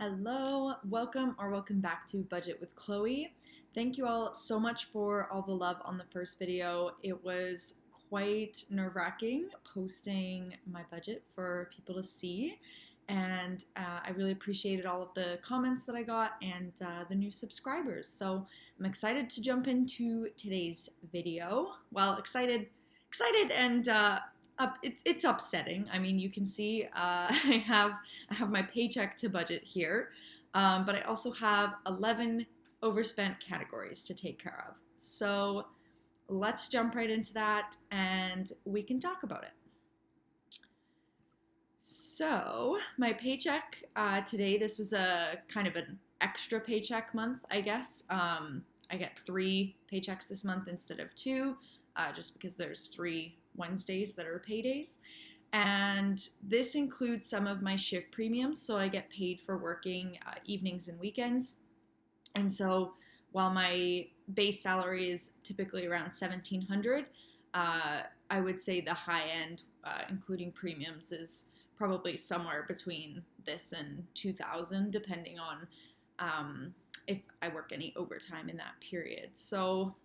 Hello, welcome back to Budget with Chloe. Thank you all so much for all the love on the first video. It was quite nerve-wracking posting my budget for people to see, and I really appreciated all of the comments that I got and the new subscribers. So I'm excited to jump into today's video. Well, excited and it's upsetting. I mean, you can see I have my paycheck to budget here, but I also have 11 overspent categories to take care of. So let's jump right into that and we can talk about it. So my paycheck today, this was a kind of an extra paycheck month, I guess. I get 3 paychecks this month instead of 2, just because there's 3 Wednesdays that are paydays. And this includes some of my shift premiums, so I get paid for working evenings and weekends. And so while my base salary is typically around $1,700, I would say the high end, including premiums, is probably somewhere between this and $2,000, depending on if I work any overtime in that period. So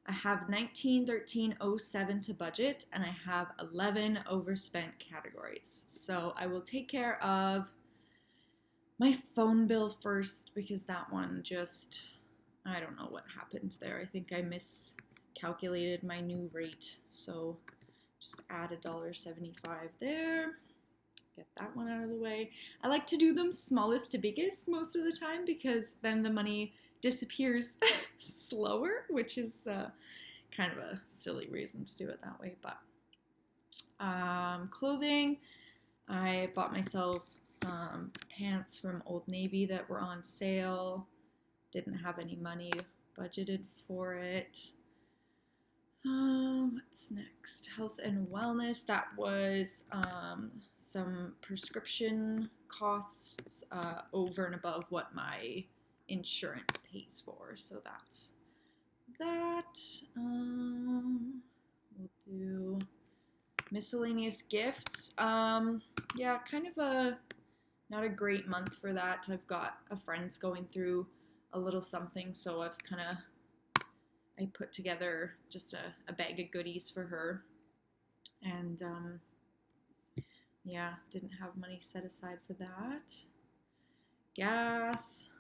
I have 19,1307 to budget, and I have 11 overspent categories. So I will take care of my phone bill first, because that one just, I don't know what happened there. I think I miscalculated my new rate. So just add $1.75 there. Get that one out of the way. I like to do them smallest to biggest most of the time, because then the money disappears slower, which is kind of a silly reason to do it that way. But clothing, I bought myself some pants from Old Navy that were on sale. Didn't have any money budgeted for it. What's next? Health and wellness. That was some prescription costs over and above what my insurance pays for. So that's that. We'll do miscellaneous gifts. Yeah, kind of not a great month for that. I've got a friend's going through a little something, so I put together just a bag of goodies for her, and yeah, didn't have money set aside for that. Gas.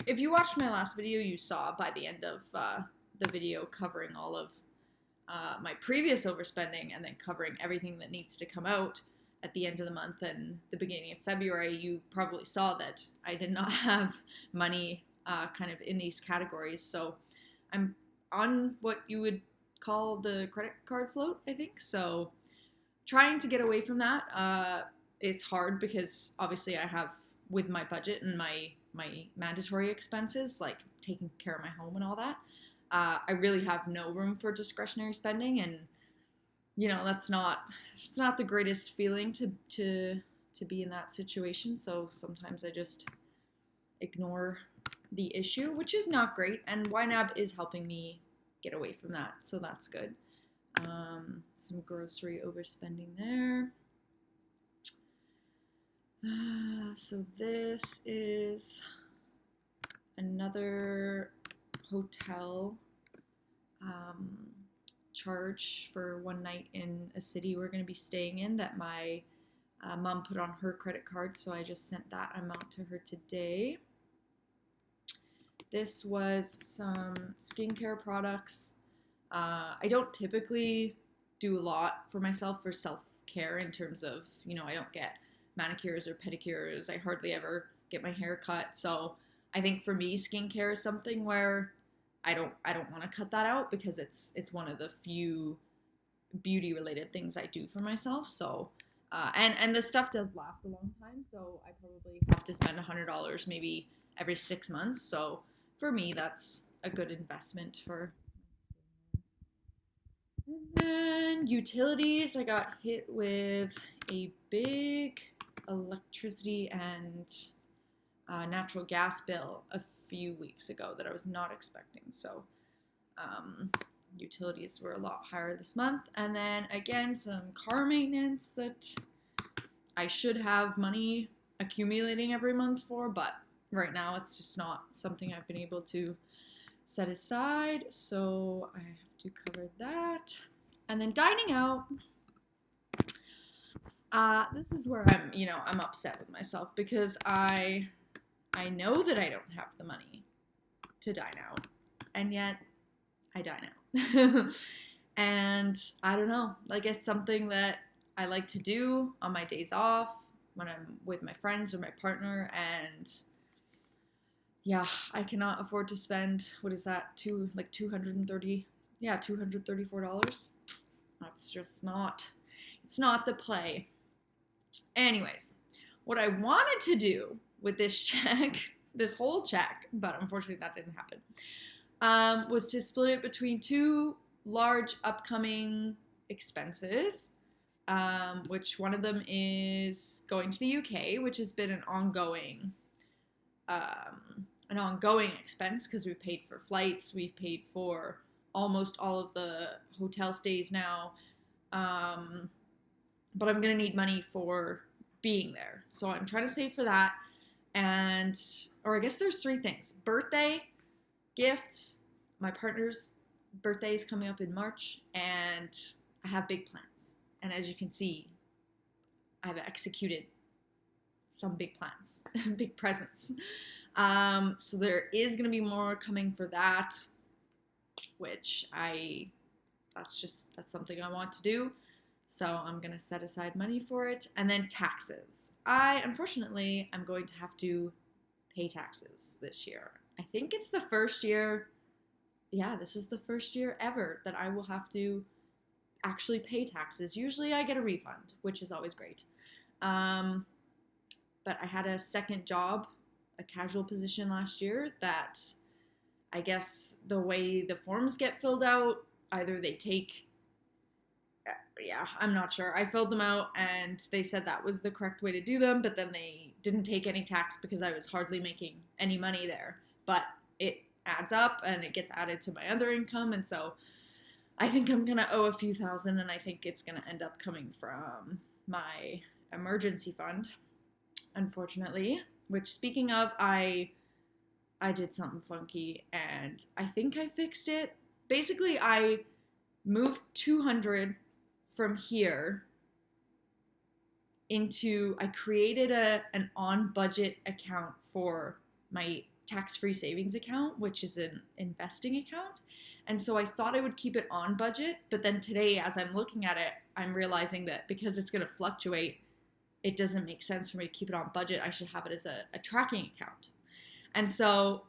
If you watched my last video, you saw by the end of the video covering all of my previous overspending and then covering everything that needs to come out at the end of the month and the beginning of February, you probably saw that I did not have money kind of in these categories. So I'm on what you would call the credit card float, I think. So trying to get away from that. It's hard because obviously I have, with my budget and my mandatory expenses, like taking care of my home and all that, I really have no room for discretionary spending, and you know it's not the greatest feeling to be in that situation. So sometimes I just ignore the issue, which is not great, and YNAB is helping me get away from that, so that's good. Some grocery overspending there. So this is another hotel charge for one night in a city we're going to be staying in that my mom put on her credit card, so I just sent that amount to her today. This was some skincare products. I don't typically do a lot for myself for self-care in terms of, you know, I don't get manicures or pedicures. I hardly ever get my hair cut. So I think for me, skincare is something where I don't want to cut that out, because it's one of the few beauty related things I do for myself. So and the stuff does last a long time, so I probably have to spend $100 maybe every 6 months. So for me, that's a good investment for. And then utilities, I got hit with a big electricity and natural gas bill a few weeks ago that I was not expecting. So utilities were a lot higher this month. And then again, some car maintenance that I should have money accumulating every month for, but right now it's just not something I've been able to set aside. So I have to cover that. And then dining out. This is where I'm upset with myself because I know that I don't have the money to dine out, and yet I dine out. And I don't know, like it's something that I like to do on my days off when I'm with my friends or my partner, and yeah, I cannot afford to spend, what is that, $234. That's just not, it's not the play. Anyways, what I wanted to do with this check, this whole check, but unfortunately that didn't happen, was to split it between two large upcoming expenses, which one of them is going to the U.K., which has been an ongoing expense because we've paid for flights, we've paid for almost all of the hotel stays now, but I'm going to need money for being there. So I'm trying to save for that. Or I guess there's three things: birthday, gifts, my partner's birthday is coming up in March, and I have big plans. And as you can see, I've executed some big plans, big presents. So there is going to be more coming for that, which that's something I want to do. So I'm going to set aside money for it. And then taxes. Unfortunately, I'm going to have to pay taxes this year. I think it's the first year, this is the first year ever that I will have to actually pay taxes. Usually I get a refund, which is always great. But I had a second job, a casual position last year that I guess the way the forms get filled out, either they take, I'm not sure. I filled them out and they said that was the correct way to do them, but then they didn't take any tax because I was hardly making any money there. But it adds up and it gets added to my other income, and so I think I'm going to owe a few thousand, and I think it's going to end up coming from my emergency fund, unfortunately, which, speaking of, I did something funky and I think I fixed it. Basically, I moved 200 from here I created an on-budget account for my tax-free savings account, which is an investing account. And so I thought I would keep it on budget, but then today, as I'm looking at it, I'm realizing that because it's going to fluctuate, it doesn't make sense for me to keep it on budget. I should have it as a tracking account. And so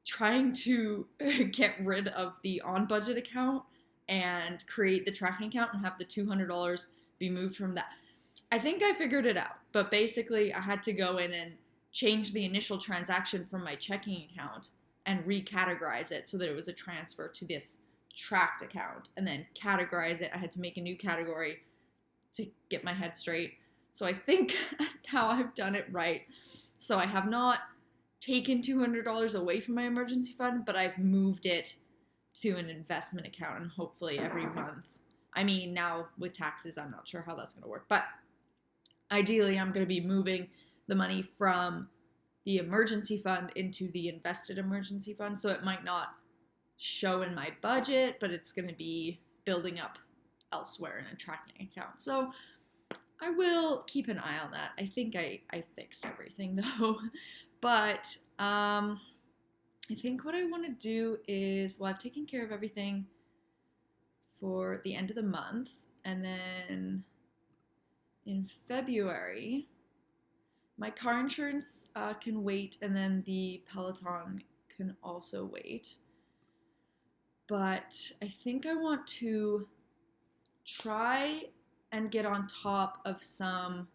trying to get rid of the on-budget account and create the tracking account and have the $200 be moved from that. I think I figured it out, but basically I had to go in and change the initial transaction from my checking account and recategorize it so that it was a transfer to this tracked account, and then categorize it. I had to make a new category to get my head straight. So I think now I've done it right. So I have not taken $200 away from my emergency fund, but I've moved it to an investment account, and hopefully every month. I mean, now with taxes, I'm not sure how that's going to work, but ideally I'm going to be moving the money from the emergency fund into the invested emergency fund, so it might not show in my budget, but it's going to be building up elsewhere in a tracking account. So I will keep an eye on that. I think I fixed everything though, but I think what I want to do is, I've taken care of everything for the end of the month, and then in February, my car insurance can wait, and then the Peloton can also wait. But I think I want to try and get on top of some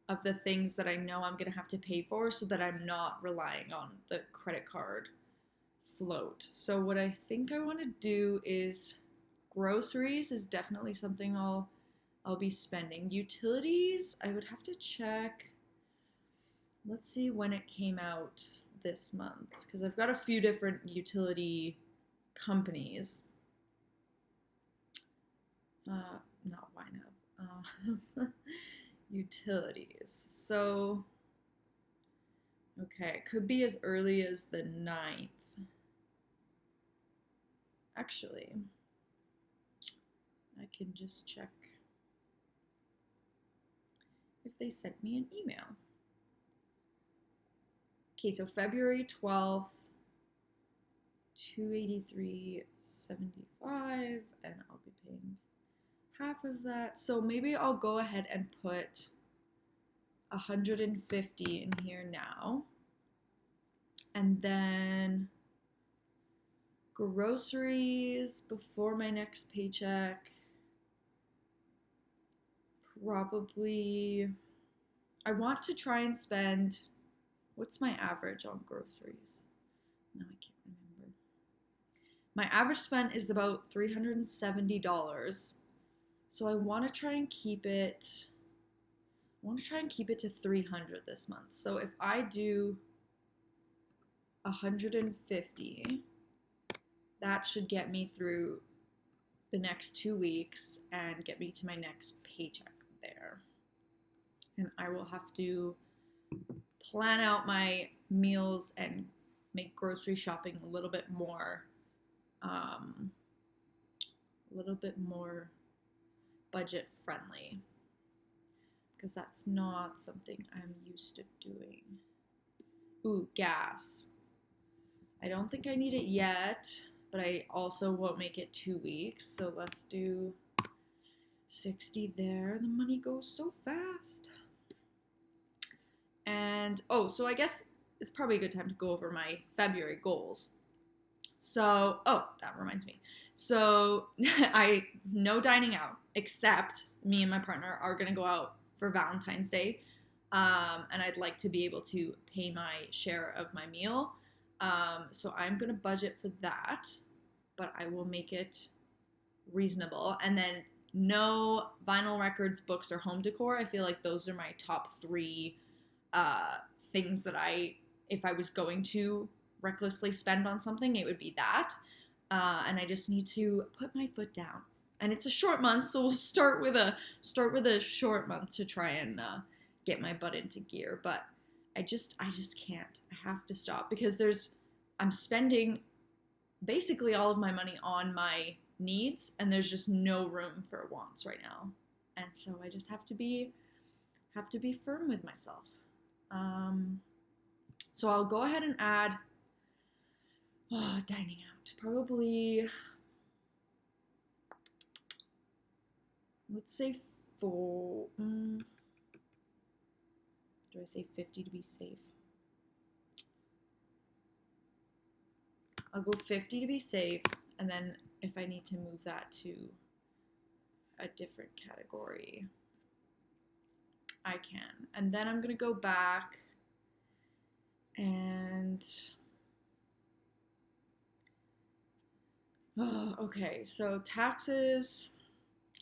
of the things that I know I'm going to have to pay for, so that I'm not relying on the credit card float. So what I think I want to do is, groceries is definitely something I'll be spending. Utilities, I would have to check. Let's see when it came out this month, because I've got a few different utility companies. Not YNAB. Utilities. So, okay, it could be as early as the 9th. Actually, I can just check if they sent me an email. Okay, so February 12th, $283.75, and I'll be paying half of that. So maybe I'll go ahead and put $150 in here now. And then groceries before my next paycheck. Probably, I want to try and spend, what's my average on groceries? No, I can't remember. My average spend is about $370. So I want to try and keep it, to 300 this month. So if I do 150, that should get me through the next 2 weeks and get me to my next paycheck there. And I will have to plan out my meals and make grocery shopping a little bit more budget friendly, because that's not something I'm used to doing. Ooh, gas. I don't think I need it yet, but I also won't make it 2 weeks. So let's do 60 there. The money goes so fast. And, so I guess it's probably a good time to go over my February goals. So, that reminds me. So, no dining out, except me and my partner are going to go out for Valentine's Day. And I'd like to be able to pay my share of my meal. So I'm going to budget for that, but I will make it reasonable. And then no vinyl records, books, or home decor. I feel like those are my top 3 things that if I was going to recklessly spend on something, it would be that. And I just need to put my foot down. And it's a short month, so we'll start with a short month to try and get my butt into gear. But I just can't. I have to stop, because I'm spending basically all of my money on my needs, and there's just no room for wants right now. And so I just have to be firm with myself. So I'll go ahead and add dining out. Probably, let's say 4. Do I say 50 to be safe? I'll go 50 to be safe, and then if I need to move that to a different category, I can. And then I'm going to go back and okay, so taxes,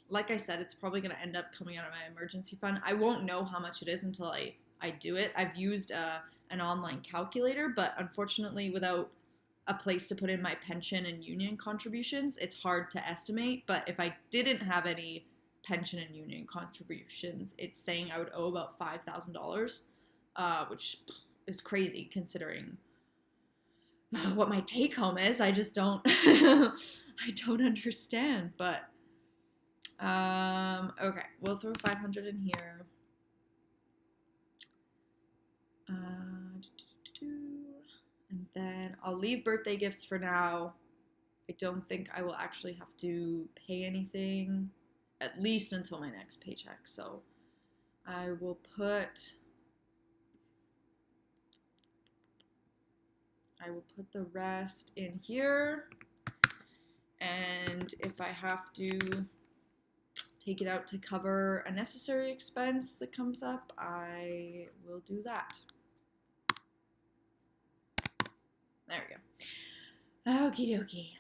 like I said, it's probably going to end up coming out of my emergency fund. I won't know how much it is until I do it. I've used an online calculator, but unfortunately, without a place to put in my pension and union contributions, it's hard to estimate. But if I didn't have any pension and union contributions, it's saying I would owe about $5,000, which is crazy considering what my take home is. I just don't I don't understand. But okay, we'll throw 500 in here. And then I'll leave birthday gifts for now. I don't think I will actually have to pay anything, at least until my next paycheck. So I will put the rest in here. And if I have to take it out to cover a necessary expense that comes up, I will do that. There we go. Okie dokie.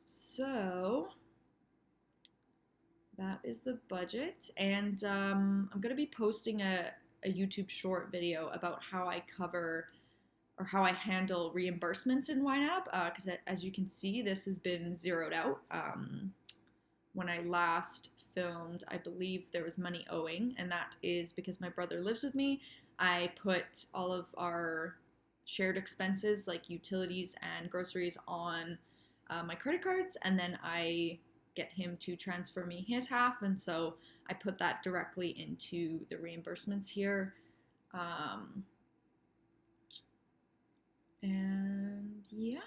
So that is the budget. And I'm going to be posting a YouTube short video about how I cover or how I handle reimbursements in YNAB, because as you can see, this has been zeroed out. When I last filmed, I believe there was money owing, and that is because my brother lives with me. I put all of our shared expenses like utilities and groceries on my credit cards, and then I get him to transfer me his half, and so I put that directly into the reimbursements here. And yeah,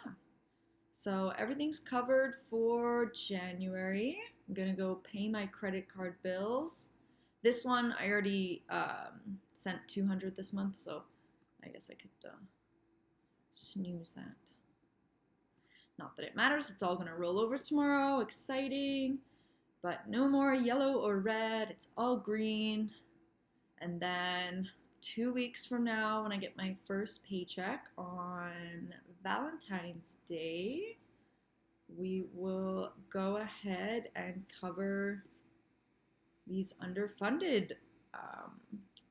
so everything's covered for January. I'm gonna go pay my credit card bills. This one I already sent 200 this month, so I guess I could snooze that. Not that it matters, it's all gonna roll over tomorrow. Exciting. But no more yellow or red, it's all green. And then 2 weeks from now, when I get my first paycheck on Valentine's Day, we will go ahead and cover these underfunded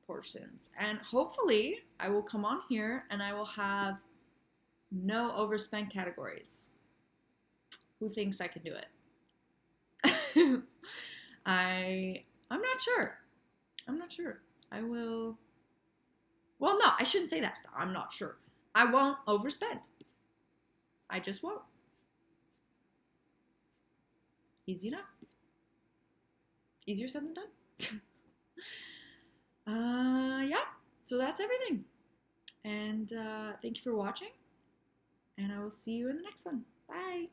portions. And hopefully, I will come on here and I will have no overspend categories. Who thinks I can do it? I'm not sure. I will. Well, no, I shouldn't say that. I'm not sure. I won't overspend. I just won't. Easy enough. Easier said than done. Yeah. So that's everything. And thank you for watching. And I will see you in the next one. Bye.